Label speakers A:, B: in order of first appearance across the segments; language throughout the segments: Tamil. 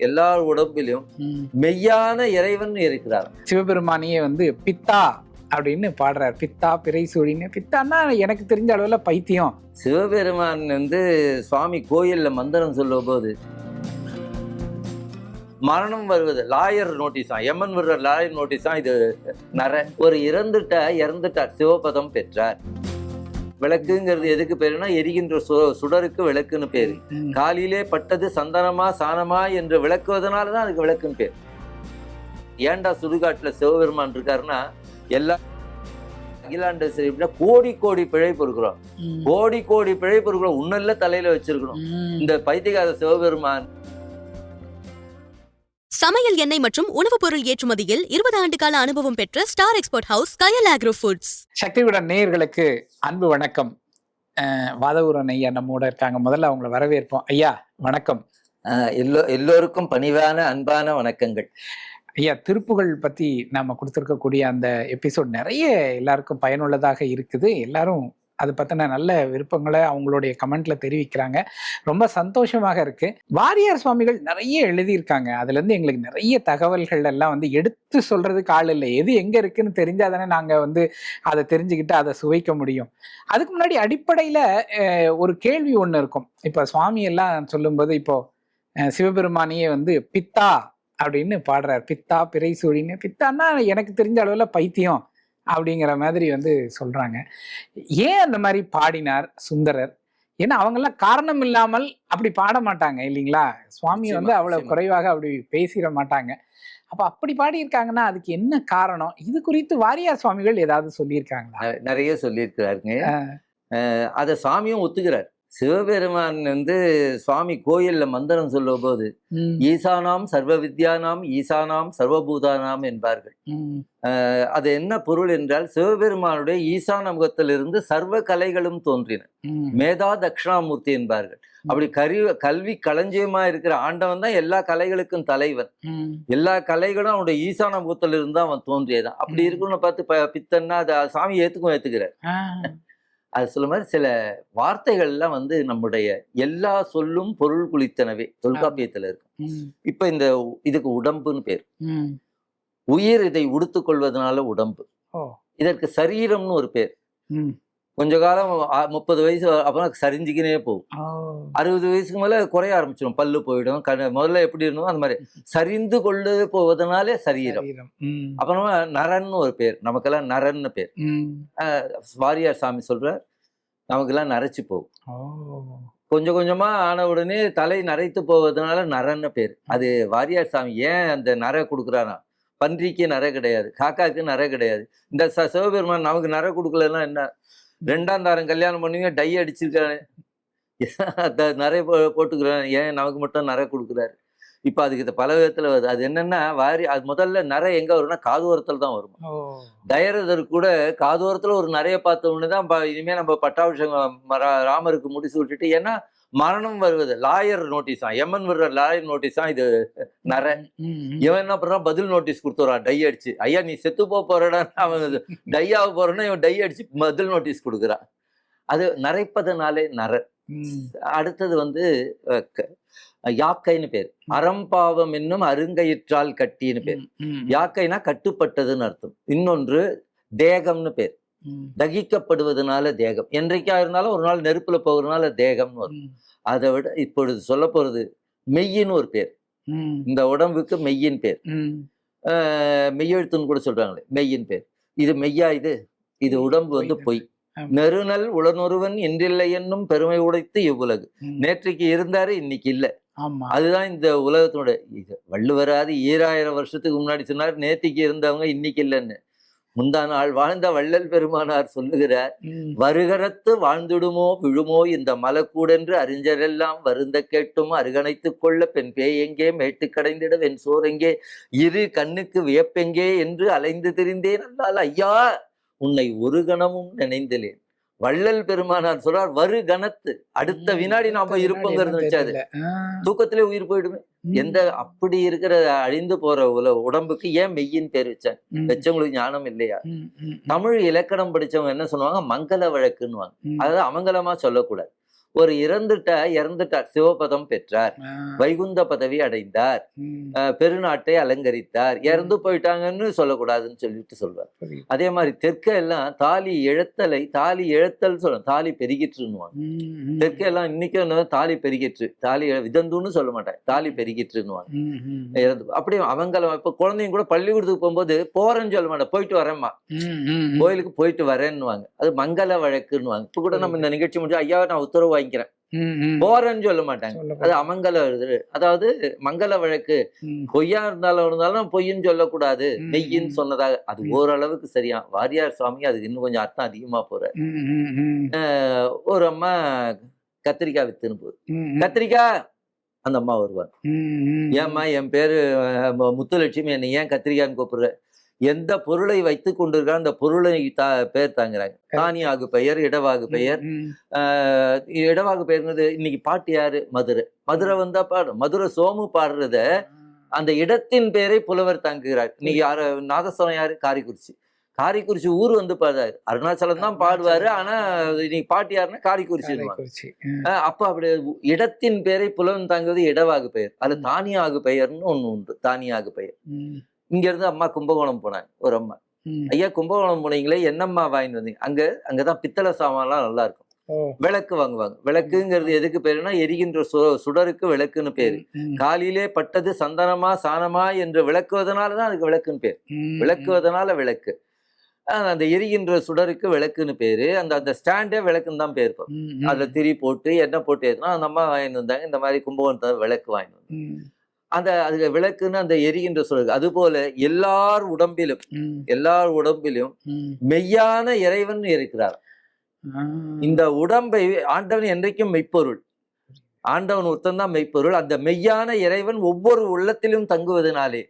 A: எல்லார் உடம்பிலும் மெய்யான இறைவன் இருக்கிறார்.
B: சிவபெருமானியே வந்து பித்தா அப்படின்னு பாடுறார். பித்தா பிறை சூழின்னு. பித்தான்னா எனக்கு தெரிஞ்ச அளவுல பைத்தியம்.
A: சிவபெருமான் வந்து சுவாமி கோயில்ல மந்திரம் சொல்லும் போது மரணம் வருவது லாயர் நோட்டீஸா, எமன் விடுற லாயர் நோட்டீஸா, இது ஒரு இறந்துட்டார் சிவபதம் பெற்றார். விளக்குங்கிறது எதுக்கு பேருனா எரிகின்ற சுடருக்கு விளக்குன்னு பேரு. காலிலே பட்டது சந்தனமா சாணமா என்று விளக்குவதனாலதான் அதுக்கு விளக்குன்னு பேர். ஏண்டா சுடுகாட்டுல சிவபெருமான் இருக்காருன்னா எல்லா அகிலாண்ட சரிப்புல கோடி கோடி பிழை பொறுக்கிறோம், கோடி கோடி பிழை பொறுக்கிறோம். உன்னல்ல தலையில வச்சிருக்கணும் இந்த பைத்தியகார சிவபெருமான்.
C: சமையல் எண்ணெய் மற்றும் உணவுப் பொருள் ஏற்றுமதியில் 20 ஆண்டு கால அனுபவம் பெற்ற ஸ்டார் எக்ஸ்போர்ட் ஹவுஸ் கயல் ஆக்ரோ ஃபுட்ஸ்.
B: சக்திவிகடன் நேயர்களுக்கு அன்பு வணக்கம். வாதவூரன் ஐயா நம்மோட இருக்காங்க. முதல்ல அவங்களை வரவேற்போம். ஐயா வணக்கம்.
A: எல்லோருக்கும் பணிவான அன்பான வணக்கங்கள்.
B: ஐயா, திருப்புகழ் பத்தி நாம கொடுத்துருக்கக்கூடிய அந்த எபிசோட் நிறைய எல்லாருக்கும் பயனுள்ளதாக இருக்குது. எல்லாரும் அதை பத்தின நல்ல விருப்பங்களை அவங்களுடைய கமெண்ட்ல தெரிவிக்கிறாங்க. ரொம்ப சந்தோஷமாக இருக்கு. வாரியார் சுவாமிகள் நிறைய எழுதியிருக்காங்க. அதுல இருந்து எங்களுக்கு நிறைய தகவல்கள் எல்லாம் வந்து எடுத்து சொல்றதுக்கு ஆள் இல்லை. எது எங்க இருக்குன்னு தெரிஞ்சாதானே நாங்க வந்து அதை தெரிஞ்சுக்கிட்டு அதை சுவைக்க முடியும். அதுக்கு முன்னாடி அடிப்படையில ஒரு கேள்வி ஒண்ணு இருக்கும். இப்ப சுவாமி எல்லாம் சொல்லும்போது இப்போ சிவபெருமானியே வந்து பித்தா அப்படின்னு பாடுறார். பித்தா பிறை சூழின்னு. பித்தான்னா எனக்கு தெரிஞ்ச அளவுல பைத்தியம் அப்படிங்கிற மாதிரி வந்து சொல்றாங்க. ஏன் அந்த மாதிரி பாடினார் சுந்தரர்? ஏன்னா அவங்கெல்லாம் காரணம் இல்லாமல் அப்படி பாட மாட்டாங்க இல்லைங்களா? சுவாமி வந்து அவ்வளவு குறைவாக அப்படி பேசிட மாட்டாங்க. அப்ப அப்படி பாடியிருக்காங்கன்னா அதுக்கு என்ன காரணம்? இது குறித்து வாரியார் சுவாமிகள் ஏதாவது சொல்லியிருக்காங்களா?
A: நிறைய சொல்லியிருக்கிறாருங்க. அத சாமியும் ஒத்துக்கிறார். சிவபெருமான் வந்து சுவாமி கோயில்ல மந்திரம் சொல்லும் போது ஈசானாம் சர்வ வித்யானாம் ஈசானாம் சர்வபூதானாம் என்பார்கள். அது என்ன பொருள் என்றால் சிவபெருமானுடைய ஈசான முகத்திலிருந்து சர்வ கலைகளும் தோன்றின. மேதா தட்சிணாமூர்த்தி என்பார்கள். அப்படி கல்வி களஞ்சியமா இருக்கிற ஆண்டவன் தான் எல்லா கலைகளுக்கும் தலைவன். எல்லா கலைகளும் அவனுடைய ஈசான முகத்திலிருந்து தான் அவன் தோன்றியதான். அப்படி இருக்குன்னு பார்த்து பித்தன்னா அதை சாமி ஏத்துக்கிறார். அது சொல்ல மாதிரி சில வார்த்தைகள்லாம் வந்து நம்முடைய எல்லா சொல்லும் பொருள் குளித்தனவே தொல்காப்பியத்துல இருக்கும். இப்ப இதுக்கு உடம்புன்னு பேர். உயிர் இதை உடுத்து கொள்வதனால உடம்பு. இதற்கு சரீரம்னு ஒரு பேர். கொஞ்ச காலம் 30 வயசு அப்புறம் சரிஞ்சுக்கினே போகும். 60 வயசுக்கு மேல குறைய ஆரம்பிச்சிடும். பல்லு போயிடும். முதல்ல எப்படி இருந்தோம் அந்த மாதிரி சரிந்து கொண்டு போவதனாலே சரீரம். அப்புறமா நரன்னு ஒரு பேர். நமக்கெல்லாம் நரன்னு பேர். வாரியார் சாமி சொல்ற நமக்கெல்லாம் நரைச்சு போகும். கொஞ்சம் கொஞ்சமா ஆன உடனே தலை நரைத்து போவதனால நரன்னு பேர். அது வாரியார் சாமி ஏன் அந்த நரை கொடுக்குறானா? பன்றிக்கு நரை கிடையாது, காக்காக்கு நரை கிடையாது. இந்த சிவபெருமான் நமக்கு நரை கொடுக்கலன்னா என்ன? 2ஆம் தாரம் கல்யாணம் பண்ணுவீங்க, டை அடிச்சிருக்காரு, நிறைய போட்டுக்கிறாரு, ஏன் நமக்கு மட்டும் நிறைய கொடுக்குறாரு? இப்போ அதுக்கு பல விதத்துல வருது. அது என்னன்னா அது முதல்ல நிறைய எங்க வரும்னா காதோரத்துல தான் வரும். தயரதர் கூட காதோரத்துல ஒரு நிறைய பார்த்தோம்னு தான் இனிமே நம்ம பட்டாபிஷேகம் ராமருக்கு முடிச்சு விட்டுட்டு, ஏன்னா மரணம் வருவது லாயர் நோட்டீஸா, எமன் விடுற லாயர் நோட்டீஸா, இது இவன் என்ன பண்றான்? பதில் நோட்டீஸ் கொடுத்துறான் டை அடிச்சு. ஐயா நீ செத்து போறடா, அவன் டையாக போறேன்னா இவன் டை அடிச்சு பதில் நோட்டீஸ் கொடுக்குறான். அது நரைப்பதனாலே நர. அடுத்தது வந்து யாக்கைன்னு பேர். அறம்பாவம் என்னும் அருங்கயிற்றால் கட்டின்னு பேர். யாக்கைனா கட்டுப்பட்டதுன்னு அர்த்தம். இன்னொன்று தேகம்னு பேர். தகிக்கப்படுவதனால தேகம். என்றைக்கா இருந்தாலும் ஒரு நாள் நெருப்புல போகிறதுனால தேகம்னு வரும். அதை விட இப்பொழுது சொல்ல போறது மெய்யின்னு ஒரு பேர். இந்த உடம்புக்கு மெய்யின் பேர். மெய்யெழுத்துன்னு கூட சொல்றாங்களே, மெய்யின் பேர். இது மெய்யா? இது உடம்பு வந்து பொய். நெருநல் உளனொருவன் என்றில்லை என்னும் பெருமை உடைத்து இவ்வுலகு. நேற்றைக்கு இருந்தாரு, இன்னைக்கு இல்லை. அதுதான் இந்த உலகத்தினுடைய வள்ளுவராது 2000 வருஷத்துக்கு முன்னாடி சொன்னார், நேற்றுக்கு இருந்தவங்க இன்னைக்கு இல்லைன்னு. முந்தா நாள் வாழ்ந்த வள்ளல் பெருமானார் சொல்லுகிறார், வருகரத்து வாழ்ந்துடுமோ விழுமோ இந்த மலக்கூடென்று அறிஞரெல்லாம் வருந்த கேட்டும் அருகணைத்து கொள்ள பெண் பேய் எங்கே மேட்டு கடைந்திட வெண் சோர் எங்கே இரு கண்ணுக்கு வியப்பெங்கே என்று அலைந்து திரிந்தேன் அல்லால் ஐயா உன்னை ஒரு கணமும் நினைந்தலேன். வள்ளல் பெருமானார் சொல்றார், வரு கணத்து, அடுத்த வினாடி நாம இருப்போங்கிறது வச்சாது. தூக்கத்திலே உயிர் போயிடுமே. எந்த அப்படி இருக்கிற அழிந்து போற உடம்புக்கு ஏன் மெய்யின் பேர் வச்சாங்க? வச்சவங்களுக்கு ஞானம் இல்லையா? தமிழ் இலக்கணம் படிச்சவங்க என்ன சொல்லுவாங்க? மங்கள வழக்குன்னு. அதாவது அமங்கலமா சொல்லக்கூடாது. ஒரு இறந்துட்டார், சிவபதம் பெற்றார், வைகுந்த பதவி அடைந்தார், பெருநாட்டை அலங்கரித்தார், இறந்து போயிட்டாங்கன்னு சொல்லக்கூடாதுன்னு சொல்லிட்டு சொல்வார். அதே மாதிரி தெற்க எல்லாம் தாலி இழத்தல் சொல்ல, தாலி பெருகிற்றுன்னுவாங்க. தெற்க எல்லாம் இன்னைக்கு தாலி பெருகிற்று, தாலி விதந்துன்னு சொல்ல மாட்டாங்க, தாலி பெருகிற்றுன்னுவாங்க. இறந்து அப்படியே அவங்கள இப்ப குழந்தைங்க கூட பள்ளிக்கூடத்துக்கு போகும்போது போறேன்னு சொல்ல மாட்டேன், போயிட்டு வரேம்மா, கோயிலுக்கு போயிட்டு வரேன்னுவாங்க. அது மங்கள வழக்குன்னுவாங்க. இப்ப கூட நம்ம இந்த நிகழ்ச்சி முடிஞ்சு ஐயா நான் உத்தரவு வாங்கிக்கிறேன், போறேன்னு சொல்ல மாட்டாங்க, அது அமங்கல. அதாவது மங்கள வழக்கு, பொய்யா இருந்தாலும் பொய்ன்னு சொல்லக்கூடாது, மெய்யின்னு சொன்னதாக. அது ஓரளவுக்கு சரியா. வாரியார் சுவாமி அதுக்கு இன்னும் கொஞ்சம் அர்த்தம் அதிகமா போற. ஒரு அம்மா கத்திரிக்காய் வித்துன்னு போகுது, கத்திரிக்காய், அந்த அம்மா வருவாங்க, ஏம்மா என் பேரு முத்துலட்சுமி, என்னை ஏன் கத்திரிக்காய்ன்னு கூப்பிடுற? எந்த பொருளை வைத்து கொண்டிருக்கிற அந்த பொருளை பேர் தாங்கிறாங்க. தானியாகு பெயர், இடவாகு பெயர். இடவாகு பெயர்னது இன்னைக்கு பாட்டு யாரு? மதுரை வந்தா பாடு, மதுரை சோமு பாடுறத அந்த இடத்தின் பெயரை புலவர் தாங்குகிறார். இன்னைக்கு யாரு நாதஸ்வரம்? யாரு? காரைக்குறிச்சி ஊர் வந்து பாடுறாரு. அருணாச்சலம் தான் பாடுவாரு, ஆனா இன்னைக்கு பாட்டு யாருன்னா காரைக்குறிச்சி. அப்ப அப்படி இடத்தின் பெயரை புலவன் தாங்குவது இடவாகு பெயர். அது தானியாகு பெயர்னு ஒண்ணு உண்டு. தானியாகு பெயர். இங்க இருந்து அம்மா கும்பகோணம் போனாங்க. ஒரு அம்மா, ஐயா கும்பகோணம் போனீங்களே, என்னம்மா வாங்கிட்டு வந்தீங்க? அங்கதான் பித்தளை சாமான்லாம் நல்லா இருக்கும், விளக்கு வாங்குவாங்க. விளக்குங்கிறது எதுக்கு பேருன்னா, எரிகின்ற சுடருக்கு விளக்குன்னு பேரு. காலிலே பட்டது சந்தனமா சாணமா என்று விளக்குவதனாலதான் அதுக்கு விளக்குன்னு பேரு. விளக்குவதனால விளக்கு. அந்த எரிகின்ற சுடருக்கு விளக்குன்னு பேரு. அந்த ஸ்டாண்டே விளக்குன்னு தான் பேர். அதுல திரி போட்டு எண்ணெய் போட்டு ஏற்றினா அந்த அம்மா வாங்கிட்டு வந்தாங்க. இந்த மாதிரி கும்பகோணத்தை விளக்கு வாங்கிட்டு வந்தாங்க. அதுக்கு விளக்குன்னு அந்த எரிகின்ற சுடருக்கு. அது போல எல்லார் உடம்பிலும் மெய்யான இறைவன் இருக்கிறார். இந்த உடம்பை ஆண்டவன் என்றைக்கும் மெய்ப்பொருள், ஆண்டவன் ஒருத்தன் மெய்ப்பொருள். அந்த மெய்யான இறைவன் ஒவ்வொரு உள்ளத்திலும் தங்குவதனாலே,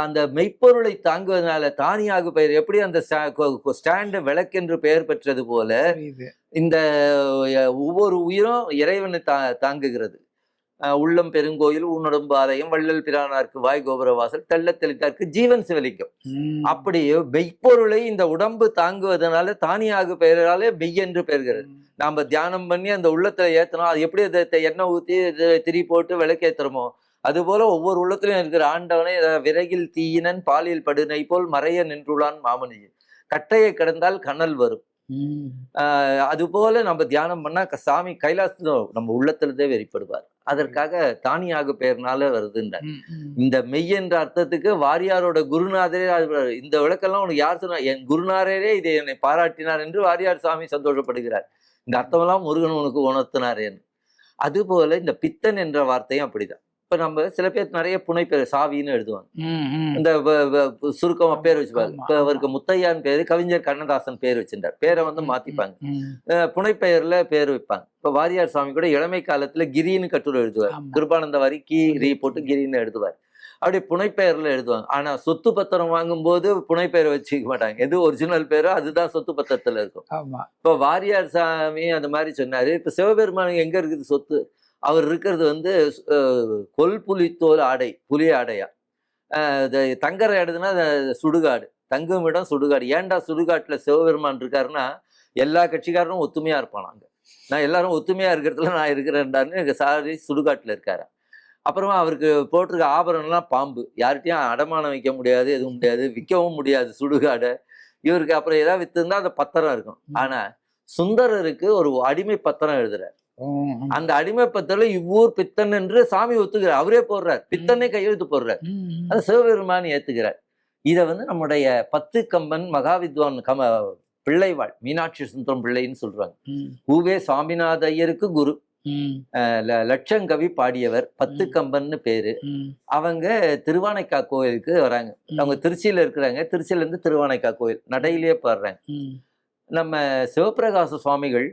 A: அந்த மெய்ப்பொருளை தாங்குவதனால தானியாக பெயர். எப்படி அந்த ஸ்டாண்டு விளக்கென்று பெயர் பெற்றது போல இந்த ஒவ்வொரு உயிரும் இறைவனை தாங்குகிறது. உள்ளம் பெருங்கோயில், உன்னுடம்பு ஆலயம், வள்ளல் பிரானார்க்கு வாய் கோபுர வாசல், தெள்ள தெளித்தார்க்கு ஜீவன் சிவலிங்கம். அப்படியே மெய்ப்பொருளை இந்த உடம்பு தாங்குவதனால தானியாக பெயராலே மெய் என்று பெறுகிறது. நாம தியானம் பண்ணி அந்த உள்ளத்துல ஏத்தணும். அது எப்படி அதை எண்ணெய் ஊத்தி திரி போட்டு விளக்கேத்துறோமோ, அது போல ஒவ்வொரு உள்ளத்திலும் இருக்கிற ஆண்டவனை விறகில் தீயினன் பாலியல் படுனை போல் மறைய நின்றுள்ளான் மாமனி. கட்டையை கடந்தால் கனல் வரும். அது போல நம்ம தியானம் பண்ணா சாமி கைலாசத்துல நம்ம உள்ளத்துலதே வெளிப்படுவார். அதற்காக தானியாக பெயர்னால வருதுன்ற இந்த மெய் என்ற அர்த்தத்துக்கு வாரியாரோட குருநாதரே இந்த விளக்கெல்லாம் உனக்கு யார் சொன்னா? என் குருநாதரே இதை என்னை பாராட்டினார் என்று வாரியார் சாமி சந்தோஷப்படுகிறார். இந்த அர்த்தமெல்லாம் முருகன் உனக்கு உணர்த்தினாரேன்னு. அது போல இந்த பித்தன் என்ற வார்த்தையும் அப்படிதான். இப்ப நம்ம சில பேர் நிறைய புனைப்பேர் சாவின்னு எழுதுவாங்க, இந்த சுருக்கமா பேர் வச்சுப்பாங்க. இப்ப அவருக்கு முத்தையான் பேரு, கவிஞர் கண்ணதாசன் பேர் வச்சிருந்தார். பேரை மாத்திப்பாங்க, புனைப்பெயர்ல பேர் வைப்பாங்க. இப்ப வாரியார் சாமி கூட இளமை காலத்துல கிரின்னு கட்டுரை எழுதுவார். கிருபானந்த வாரி கீரி போட்டு கிரின்னு எழுதுவார். அப்படி புனைப்பெயர்ல எழுதுவாங்க. ஆனா சொத்து பத்திரம் வாங்கும் போது புனைப்பெயரை வச்சுக்க மாட்டாங்க. எது ஒரிஜினல் பேரோ அதுதான் சொத்து பத்திரத்துல இருக்கும். இப்ப வாரியார் சாமி அந்த மாதிரி சொன்னாரு. இப்ப சிவபெருமானுக்கு எங்க இருக்குது சொத்து? அவர் இருக்கிறது கொல்புலித்தோல் ஆடை, புலி ஆடையா. தங்கற இடத்துனா சுடுகாடு, தங்கும் இடம் சுடுகாடு. ஏன்டா சுடுகாட்டுல சிவபெருமான் இருக்காருன்னா, எல்லா கட்சிக்காரனும் ஒத்துமையா இருப்பானாங்க. நான் எல்லாரும் ஒத்துமையா இருக்கிறதுல நான் இருக்கிறேன்டான்னு சாரி சுடுகாட்டுல இருக்காரு. அப்புறமா அவருக்கு போட்டிருக்க ஆபரணம்லாம் பாம்பு. யார்கிட்டையும் அடமானம் வைக்க முடியாது, எதுவும் முடியாது, விற்கவும் முடியாது சுடுகாடை. இவருக்கு அப்புறம் ஏதாவது வித்துருந்தா அந்த பத்திரம் இருக்கும். ஆனா சுந்தரருக்கு ஒரு அடிமை பத்திரம் எழுதுறாரு. அந்த அடிமை பத்திரம் இவ்வூர் பித்தன் என்று சாமி ஒத்துக்கிறார். அவரே போடுறார், பித்தனே கையெழுத்து போடுறார். அது சிவபெருமான் ஏத்துக்கிறார். இதை நம்முடைய 10 கம்பன் மகாவித்வான் பிள்ளைவாள் மீனாட்சி சுந்தரம் பிள்ளைன்னு சொல்றாங்க. பூவே சாமிநாத ஐயருக்கு குரு, லட்சங்கவி பாடியவர், 10 கம்பன்னு பேரு. அவங்க திருவானைக்கா கோயிலுக்கு வராங்க. அவங்க திருச்சியில இருக்கிறாங்க. திருச்சியில இருந்து திருவானைக்கா கோயில் நடையிலேயே பாடுறாங்க. நம்ம சிவபிரகாச சுவாமிகள்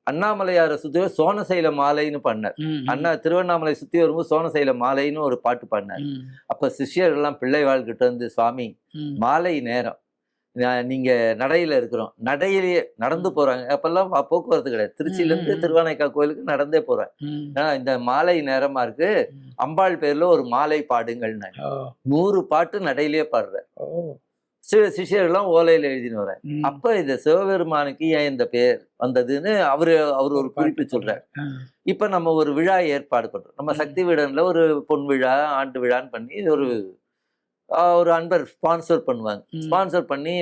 A: அண்ணாமலையாரை சுத்தி சோனசைல மாலைன்னு பண்ணார். திருவண்ணாமலை சுத்தி வரும்போது சோனசைல மாலைன்னு ஒரு பாட்டு பண்ணார். அப்ப சிஷ்யர் எல்லாம் பிள்ளைவாழ்கிட்ட வந்து, சுவாமி மாலை நேரம், நீங்க நடையில இருக்கிறோம், நடையிலேயே நடந்து போறாங்க. அப்பெல்லாம் போக்குவரத்து கிடையாது. திருச்சியில இருந்து திருவானைக்கா கோயிலுக்கு நடந்தே போறாங்க. இந்த மாலை நேரமா இருக்கு, அம்பாள் பேர்ல ஒரு மாலை பாடுங்கள். 100 பாட்டு நடையிலேயே பாடுற. சிஷ்யர்கள்லாம் ஓலையில எழுதின்னு வர்றாரு. அப்ப இந்த சிவபெருமானுக்கு ஏன் இந்த பேர் வந்ததுன்னு அவர் ஒரு குறிப்பு சொல்றாரு. இப்ப நம்ம ஒரு விழா ஏற்பாடு பண்றோம். நம்ம சக்தி விடன்ல ஒரு பொன் விழா, ஆண்டு விழான்னு பண்ணி ஒரு அன்பர் ஸ்பான்சர் பண்ணுவாங்க. ஸ்பான்சர் பண்ணி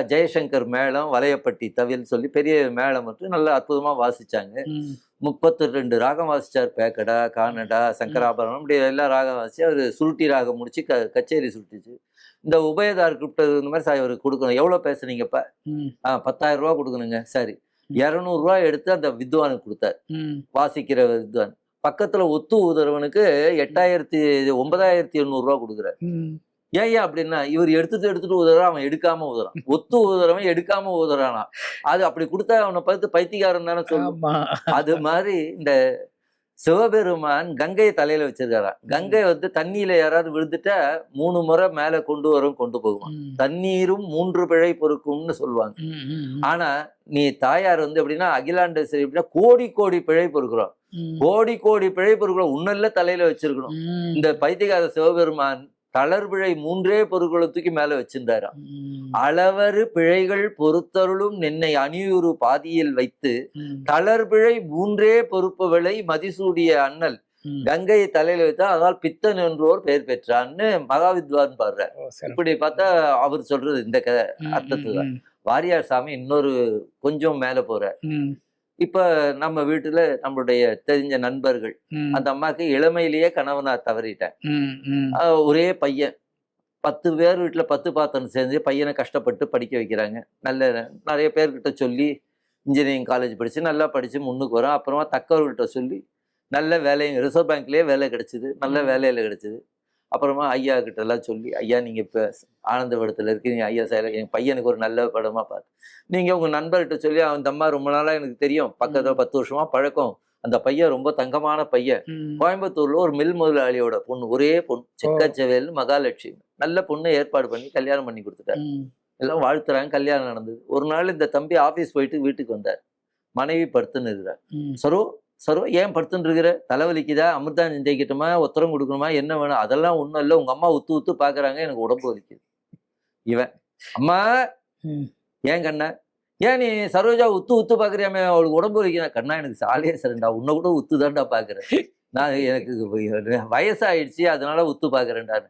A: ஜெயசங்கர் மேளம், வலையப்பட்டி தவில் சொல்லி பெரிய மேளம் மட்டும் நல்லா அற்புதமா வாசிச்சாங்க. 32 ராகம் வாசிச்சார். பேக்கடா, கானடா, சங்கராபரணம், இப்படி எல்லா ராகம் வாசிச்சு அவர் சுருட்டி ராகம் முடிச்சு கச்சேரி சுருட்டிச்சு. இந்த உபயதார் கூப்பிட்டது இந்த மாதிரி அவருக்கு கொடுக்கணும். எவ்வளோ பேசுனீங்கப்பா? 10,000 ரூபா கொடுக்கணுங்க. சரி, 200 ரூபா எடுத்து அந்த வித்வானுக்கு கொடுத்தார், வாசிக்கிற வித்வான். பக்கத்துல ஒத்து ஊதுறவனுக்கு 9,800 ரூபா கொடுக்குறாரு. ஏன் அப்படின்னா இவர் எடுத்துட்டு ஊதுறான், அவன் எடுக்காம ஊதுறான். ஒத்து ஊதுறவன் எடுக்காம ஊதுறானா, அது அப்படி கொடுத்தா அவனை பார்த்து பைத்தியக்காரன் தானே சொல்லுவான். அது மாதிரி இந்த சிவபெருமான் கங்கையை தலையில வச்சிருக்காராம். கங்கை தண்ணியில யாராவது விழுந்துட்டா 3 முறை மேல கொண்டு போகுவான். தண்ணீரும் 3 பிழை பொறுக்கும்னு சொல்லுவாங்க. ஆனா நீ தாயார் எப்படின்னா அகிலாண்டேஸ்வரி எப்படின்னா கோடி பிழை பொறுக்கிறோம். கோடி பிழை பொறுக்கிறோம். உன்னல்ல தலையில வச்சிருக்கணும். இந்த பைத்தியகார சிவபெருமான் தளர்பிழை 3 பொருட்களை தூக்கி மேல வச்சிருந்தாராம். அளவரு பிழைகள் பொறுத்தருளும் நின்னை அணியுறு பாதியில் வைத்து தளர்பிழை 3 பொறுப்புகளை மதிசூடிய அண்ணல் கங்கையை தலையில வைத்தா அதனால் பித்தன் என்றோர் பெயர் பெற்றான்னு மகாவித்வான் பாடுறார். இப்படி பார்த்தா அவர் சொல்றது இந்த அர்த்தத்துதான். வாரியார் சாமி இன்னொரு கொஞ்சம் மேல போறார். இப்ப நம்ம வீட்டுல நம்மளுடைய தெரிஞ்ச நண்பர்கள், அந்த அம்மாக்கு இளமையிலேயே கணவனா தவறிட்டேன். ஒரே பையன், 10 பேர் வீட்டுல 10 பாத்திரம் சேர்ந்து பையனை கஷ்டப்பட்டு படிக்க வைக்கிறாங்க. நிறைய பேர்கிட்ட சொல்லி இன்ஜினியரிங் காலேஜ் படிச்சு நல்லா படிச்சு முன்னுக்கு வரோம். அப்புறமா தக்கவர்கிட்ட சொல்லி நல்ல வேலையும் ரிசர்வ் பேங்க்லயே வேலை கிடைச்சிது, நல்ல வேலையில கிடைச்சிது. அப்புறமா ஐயா கிட்ட எல்லாம் சொல்லி, ஐயா நீங்க இப்ப ஆனந்தபடத்துல இருக்கீங்க, ஐயா சார் என் பையனுக்கு ஒரு நல்ல படமா பார்த்து நீங்க உங்க நண்பர்கிட்ட சொல்லி, அந்த அம்மா ரொம்ப நாளா எனக்கு தெரியும், பக்கத்துல 10 வருஷமா பழக்கம், அந்த பையன் ரொம்ப தங்கமான பையன், கோயம்புத்தூர்ல ஒரு மில் முதலாளியோட பொண்ணு, ஒரே பொண்ணு, செக்கச்சவேல் மகாலட்சுமி, நல்ல பொண்ணு ஏற்பாடு பண்ணி கல்யாணம் பண்ணி கொடுத்துட்டாரு. எல்லாம் வாழ்த்துறாங்க. கல்யாணம் நடந்தது. ஒரு நாள் இந்த தம்பி ஆபீஸ் போயிட்டு வீட்டுக்கு வந்தார். மனைவி படுத்துன்னு இருக்கிறார். சரோ ஏன் படுத்துட்டு இருக்கிற? தலைவலிக்குதா? அமிர்தம் செஞ்சுக்கிட்டோமா? உத்தரம் கொடுக்கணுமா? என்ன வேணும்? அதெல்லாம் ஒண்ணும் இல்லை, உங்க அம்மா உத்து பாக்குறாங்க, எனக்கு உடம்பு வலிக்குது. இவன் அம்மா ஏன் கண்ணா, ஏன் நீ சரோஜா உத்து பாக்குறியாமே, அவளுக்கு உடம்பு வலிக்குதா? கண்ணா எனக்கு சாலையே சரண்டா, உன்னை கூட உத்து தான்டா பாக்குறேன், நான் எனக்கு வயசாயிடுச்சு அதனால உத்து பாக்குறேன்டான்னு.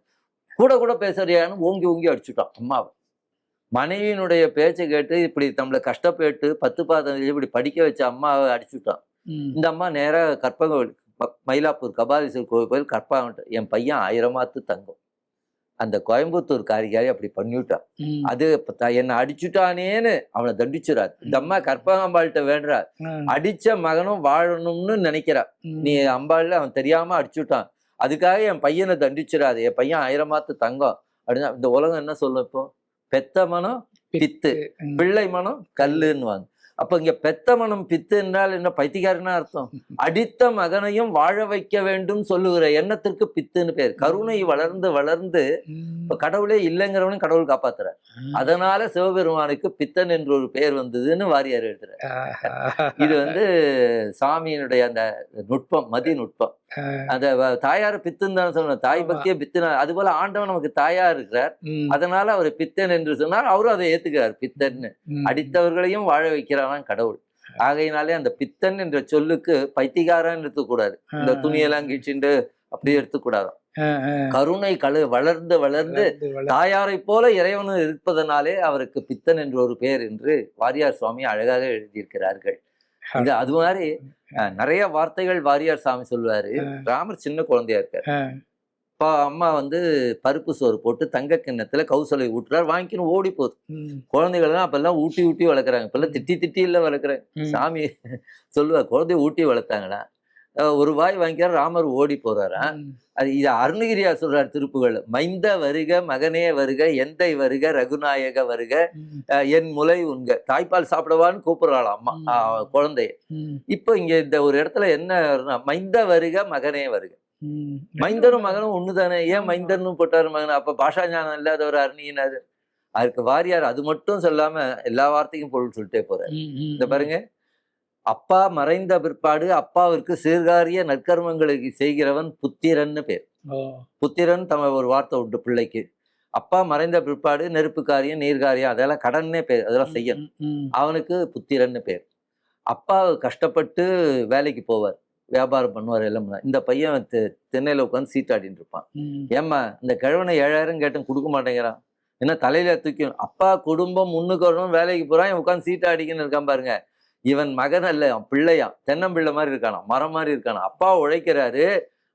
A: கூட பேசுறியான்னு ஓங்கி அடிச்சுட்டான் அம்மாவை. மனைவியினுடைய பேச்சை கேட்டு இப்படி நம்மளை கஷ்டப்பட்டு 10 பாதம் இப்படி படிக்க வச்ச அம்மாவை அடிச்சுட்டான். இந்த அம்மா நேராக கற்பகோவில், மயிலாப்பூர் கபாலீஸ்வரர் கோயில் கற்பகம், என் பையன் 1000 தங்கம், அந்த கோயம்புத்தூர் காரிகாரி அப்படி பண்ணிவிட்டான். அது என்னை அடிச்சுட்டானேன்னு அவனை தண்டிச்சுறாரு. இந்த அம்மா கற்பகாம்பாள்கிட்ட வேண்டுறார், அடிச்ச மகனும் வாழணும்னு நினைக்கிறா, நீ அம்பாள்ல அவன் தெரியாம அடிச்சுட்டான், அதுக்காக என் பையனை தண்டிச்சுறாது, என் பையன் 1000 தங்கம் அப்படின்னா. இந்த உலகம் என்ன சொல்லும், இப்போ பெத்த மனம் பித்து, பிள்ளை மனம் கல்லுன்னுவாங்க. அப்ப இங்க பெத்த மனம் பித்து என்றால் என்ன? பைத்தியக்காரனா அர்த்தம். அடித்த மகனையும் வாழ வைக்க வேண்டும் சொல்லுகிற எண்ணத்திற்கு பித்துன்னு பேர். கருணை வளர்ந்து இப்ப கடவுளே இல்லைங்கிறவனையும் கடவுள் காப்பாத்துறார். அதனால சிவபெருமானுக்கு பித்தன் என்ற ஒரு பெயர் வந்ததுன்னு வாரியார் எழுதுறார். இது சாமியினுடைய அந்த நுட்பம், மதி நுட்பம். அந்த தாயார பித்துன்னு தானே சொல்லணும், தாய் பக்தியே பித்துனா. அது போல ஆண்டவன் நமக்கு தாயா இருக்கிறார், அதனால அவர் பித்தன் என்று சொன்னார், அவரும் அதை ஏத்துக்கிறார். பித்தன்னு அடித்தவர்களையும் வாழ வைக்கிறான் கடவுள். ஆகையினாலே அந்த பித்தன் என்ற சொல்லுக்கு பைத்தியக்காரன் எடுத்துக்கூடாது, இந்த துணியெல்லாம் கீழ்ச்சிண்டு அப்படி எடுத்துக்கூடாது. கருணை வளர்ந்து தாயாரை போல இறைவன் இருப்பதனாலே அவருக்கு பித்தன் என்ற ஒரு பெயர் என்று வாரியார் சுவாமி அழகாக எழுதியிருக்கிறார்கள். இது அது மாதிரி நிறைய வார்த்தைகள் வாரியார் சாமி சொல்லுவாரு. ராமர் சின்ன குழந்தையா இருக்காரு. அம்மா பருப்பு சோறு போட்டு தங்க கிண்ணத்துல கௌசலை ஊட்டுறாரு, வாங்கிக்கணும் ஓடி போகுது. குழந்தைகள் எல்லாம் அப்பெல்லாம் ஊட்டி வளர்க்குறாங்க, இப்பெல்லாம் திட்டி இல்ல வளர்க்குறாங்க. சாமி சொல்லுவார், குழந்தைய ஊட்டி வளர்த்தாங்களா, ஒரு வாய் வாங்கிக்கிறார், ராமர் ஓடி போறாரா. அது இது அருணகிரியார் சொல்றார் திருப்புகள், மைந்த வருக மகனே வருக, எந்தை வருக ரகுநாயக வருக, என் முலை உண்க. தாய்ப்பால் சாப்பிடவான்னு கூப்பிடுறாள் அம்மா குழந்தைய. இப்போ இங்க இந்த ஒரு இடத்துல என்ன, மைந்த வருக மகனே வருக. மைந்தனும் மகனும் ஒண்ணுதானே, ஏன் மைந்தனும் போட்டாரு மகன்? அப்ப பாஷா ஞானம் இல்லாதவர் அருணியினாரு. அதுக்கு வாரியார் அது மட்டும் சொல்லாம எல்லா வார்த்தைக்கும் பொருள் சொல்லிட்டே போறாரு. இந்த பாருங்க, அப்பா மறைந்த பிற்பாடு அப்பாவிற்கு சீர்காரிய நற்கர்மங்களை செய்கிறவன் புத்திரன்னு பேர். புத்திரன் ஒரு வார்த்தை உண்டு பிள்ளைக்கு. அப்பா மறைந்த பிற்பாடு நெருப்பு காரியம், நீர் காரியம் அதெல்லாம் கடன்னே பேர், அதெல்லாம் செய்யணும். அவனுக்கு புத்திரன்னு பேர். அப்பா கஷ்டப்பட்டு வேலைக்கு போவார், வியாபாரம் பண்ணுவார், எல்லாம் பண்ணுவார். இந்த பையன் திண்ணையில உட்காந்து சீட்டாடின்னு இருப்பான். ஏம்மா இந்த கிழவனை 7000 கேட்டேன் கொடுக்க மாட்டேங்கிறான், என்ன தலையில தூக்கி. அப்பா குடும்பம் முன்னுக்கு வரணும், வேலைக்கு போறான், இவன் உட்காந்து சீட்டாடிக்குன்னு இருக்கான் பாருங்க. இவன் மகன் அல்ல, பிள்ளையான், தென்னம்பிள்ளை மாதிரி இருக்கானா, மரம் மாதிரி இருக்கானா. அப்பா உழைக்கிறாரு,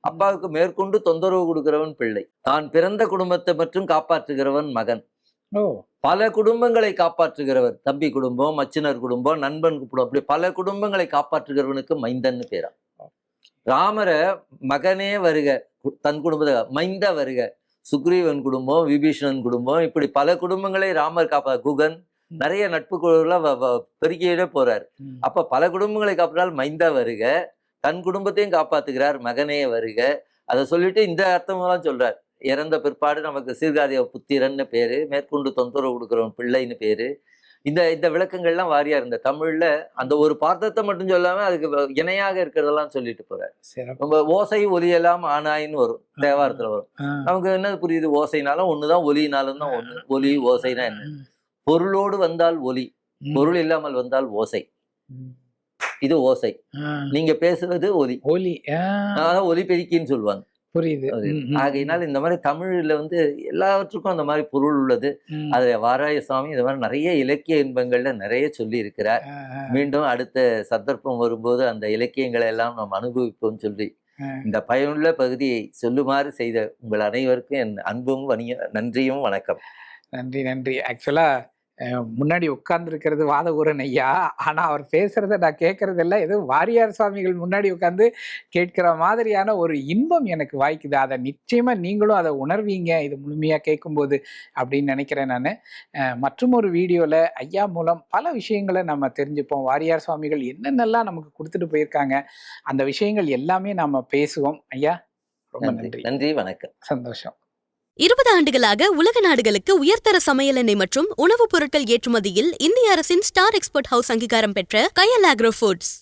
A: அப்பாவுக்கு மேற்கொண்டு தொந்தரவு கொடுக்கிறவன் பிள்ளை. தான் பிறந்த குடும்பத்தை மட்டும் காப்பாற்றுகிறவன் மகன். பல குடும்பங்களை காப்பாற்றுகிறவர், தம்பி குடும்பம், மச்சினர் குடும்பம், நண்பன் குடும்பம், அப்படி பல குடும்பங்களை காப்பாற்றுகிறவனுக்கு மைந்தன்னு பேரா. ராமரை மகனே வருக, தன் குடும்பத்தை மைந்த வருக. சுக்ரீவன் குடும்பம், விபீஷணன் குடும்பம், இப்படி பல குடும்பங்களை ராமர் குகன் நிறைய நட்பு பெருக்கியே போறாரு. அப்ப பல குடும்பங்களை காப்பாற்றால் மைந்தா வருக, தன் குடும்பத்தையும் காப்பாத்துகிறார் மகனே வருக. அதை சொல்லிட்டு இந்த அர்த்தமெல்லாம் சொல்றார். இறந்த பிற்பாடு நமக்கு சீர்காழிய புத்திரன்னு பேரு, மேற்கொண்டு தொந்தரவு கொடுக்குறவன் பிள்ளைன்னு பேரு. இந்த விளக்கங்கள்லாம் வாரியா இருந்த தமிழ்ல அந்த ஒரு பார்த்தத்தை மட்டும் சொல்லாம அதுக்கு இணையாக இருக்கிறதெல்லாம் சொல்லிட்டு போறாரு. நம்ம ஓசை ஒலியெல்லாம் ஆனாயின்னு வரும், தேவாரத்துல வரும். நமக்கு என்ன புரியுது, ஓசைனாலும் ஒண்ணுதான், ஒலினாலும் தான் ஒண்ணு. ஒலி ஓசைனா என்ன? பொருளோடு வந்தால் ஒலி, பொருள் இல்லாமல் வந்தால் ஓசை. இது ஓசை, நீங்க பேசுவது ஒலி. அதான் ஒலி பெருக்கின்னு சொல்லுவாங்க. புரியுது. ஆகையினால் இந்த மாதிரி தமிழ்ல எல்லாவற்றுக்கும் அந்த மாதிரி பொருள் உள்ளது. அதுல வாராய சுவாமி இந்த மாதிரி நிறைய இலக்கிய இன்பங்கள்ல நிறைய சொல்லி இருக்கிறார். மீண்டும் அடுத்த சந்தர்ப்பம் வரும்போது அந்த இலக்கியங்களை எல்லாம் நாம் அனுபவிப்போம் சொல்லி இந்த பயனுள்ள பகுதியை சொல்லுமாறு செய்த உங்கள் அனைவருக்கும் என் அன்பும் நன்றியும் வணக்கம்.
B: நன்றி. ஆக்சுவலா முன்னாடி உட்கார்ந்துருக்கிறது வாதவூரன் ஐயா, ஆனா அவர் பேசுறத நான் கேட்கறதில்ல. ஏதோ வாரியார் சுவாமிகள் முன்னாடி உட்கார்ந்து கேட்கிற மாதிரியான ஒரு இன்பம் எனக்கு வாய்க்குது. அதை நிச்சயமா நீங்களும் அதை உணர்வீங்க இது முழுமையா கேட்கும்போது அப்படின்னு நினைக்கிறேன் நான். மற்றும் ஒரு வீடியோல ஐயா மூலம் பல விஷயங்களை நம்ம தெரிஞ்சுப்போம். வாரியார் சுவாமிகள் என்னென்னலாம் நமக்கு கொடுத்துட்டு போயிருக்காங்க, அந்த விஷயங்கள் எல்லாமே நாம பேசுவோம். ஐயா ரொம்ப
A: நன்றி, வணக்கம்,
B: சந்தோஷம்.
C: 20 ஆண்டுகளாக உலக நாடுகளுக்கு உயர்தர சமையல் எண்ணெய் மற்றும் உணவுப் பொருட்கள் ஏற்றுமதியில் இந்திய அரசின் ஸ்டார் எக்ஸ்போர்ட் ஹவுஸ் அங்கீகாரம் பெற்ற கயல் ஆக்ரோ ஃபுட்ஸ்.